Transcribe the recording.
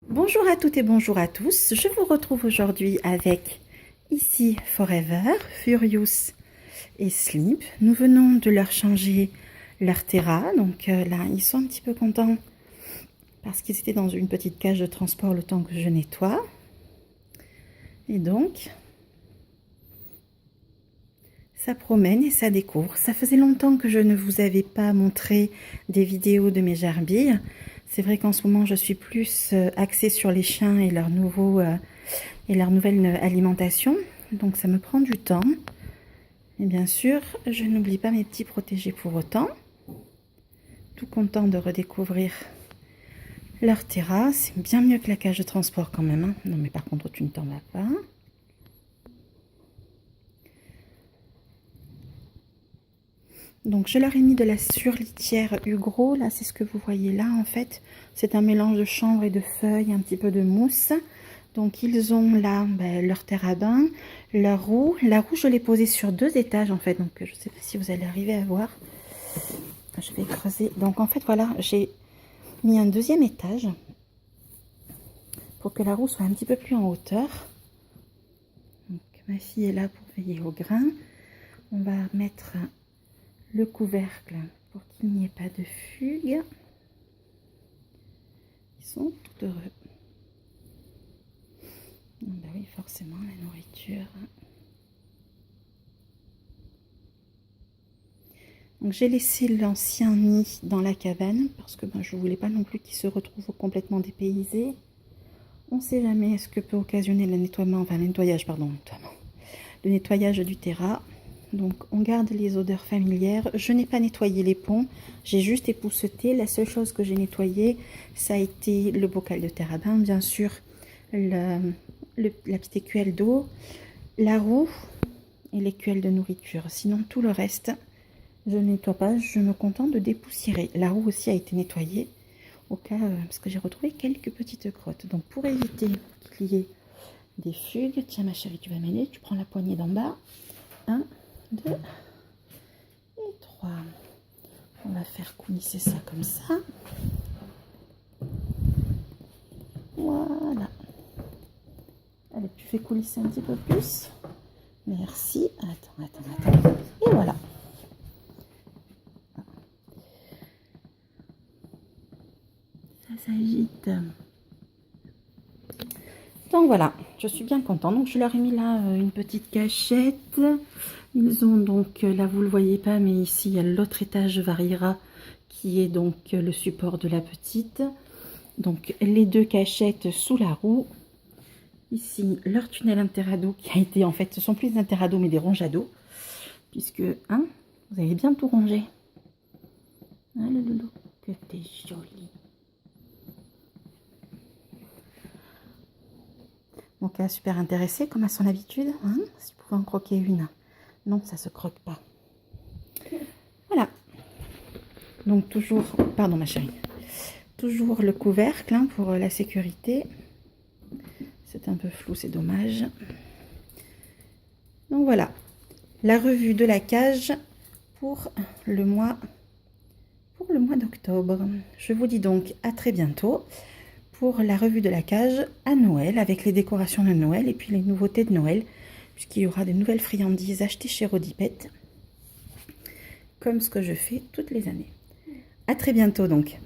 Bonjour à toutes et bonjour à tous. Je vous retrouve aujourd'hui avec ici Forever, Furious et Sleep. Nous venons de leur changer leur terra. Donc là, ils sont un petit peu contents parce qu'ils étaient dans une petite cage de transport le temps que je nettoie. Et donc, ça promène et ça découvre. Ça faisait longtemps que je ne vous avais pas montré des vidéos de mes gerbilles. C'est vrai qu'en ce moment, je suis plus axée sur les chiens et leur nouvelle alimentation. Donc, ça me prend du temps. Et bien sûr, je n'oublie pas mes petits protégés pour autant. Tout content de redécouvrir leur terra. C'est bien mieux que la cage de transport quand même. Hein. Non, mais par contre, tu ne t'en vas pas. Donc je leur ai mis de la surlitière Ugro, là c'est ce que vous voyez là en fait. C'est un mélange de chanvre et de feuilles, un petit peu de mousse. Donc ils ont là leur terre à bain, leur roue. La roue je l'ai posée sur 2 étages en fait, donc je ne sais pas si vous allez arriver à voir. Je vais creuser. Donc en fait voilà, j'ai mis un 2e étage pour que la roue soit un petit peu plus en hauteur. Donc ma fille est là pour veiller au grain. On va mettre le couvercle pour qu'il n'y ait pas de fugue. Ils sont tout heureux. Ben oui, forcément, la nourriture. Donc j'ai laissé l'ancien nid dans la cabane parce que je ne voulais pas non plus qu'il se retrouve complètement dépaysé. On ne sait jamais ce que peut occasionner le nettoyage du terra. Donc on garde les odeurs familières. Je n'ai pas nettoyé les ponts, j'ai juste épousseté. La seule chose que j'ai nettoyée, ça a été le bocal de terre à bain, bien sûr, la petite écuelle d'eau, la roue et l'écuelle de nourriture. Sinon tout le reste, je ne nettoie pas, je me contente de dépoussiérer. La roue aussi a été nettoyée, au cas, parce que j'ai retrouvé quelques petites crottes. Donc pour éviter qu'il y ait des fugues, tiens ma chérie, tu vas m'aider, tu prends la poignée d'en bas. 1, 2 et 3. On va faire coulisser ça comme ça. Voilà. Allez, tu fais coulisser un petit peu plus. Merci. Attends. Et voilà. Ça s'agite. Donc voilà, je suis bien contente. Donc je leur ai mis là une petite cachette. Ils ont donc, là vous ne le voyez pas, mais ici il y a l'autre étage variera qui est donc le support de la petite. Donc les 2 cachettes sous la roue. Ici leur tunnel interado qui a été, en fait ce sont plus des interado mais des ronges à dos. Puisque, hein, vous avez bien tout rongé. Ah le loulou, que t'es jolie. Mon cas super intéressé comme à son habitude. Hein, si vous pouvez en croquer une. Non, ça se croque pas. Voilà. Donc toujours, pardon ma chérie, toujours le couvercle hein, pour la sécurité. C'est un peu flou, c'est dommage. Donc voilà, la revue de la cage pour le mois d'octobre. Je vous dis donc à très bientôt pour la revue de la cage à Noël avec les décorations de Noël et puis les nouveautés de Noël, puisqu'il y aura des nouvelles friandises achetées chez Rodipet, comme ce que je fais toutes les années. À très bientôt donc.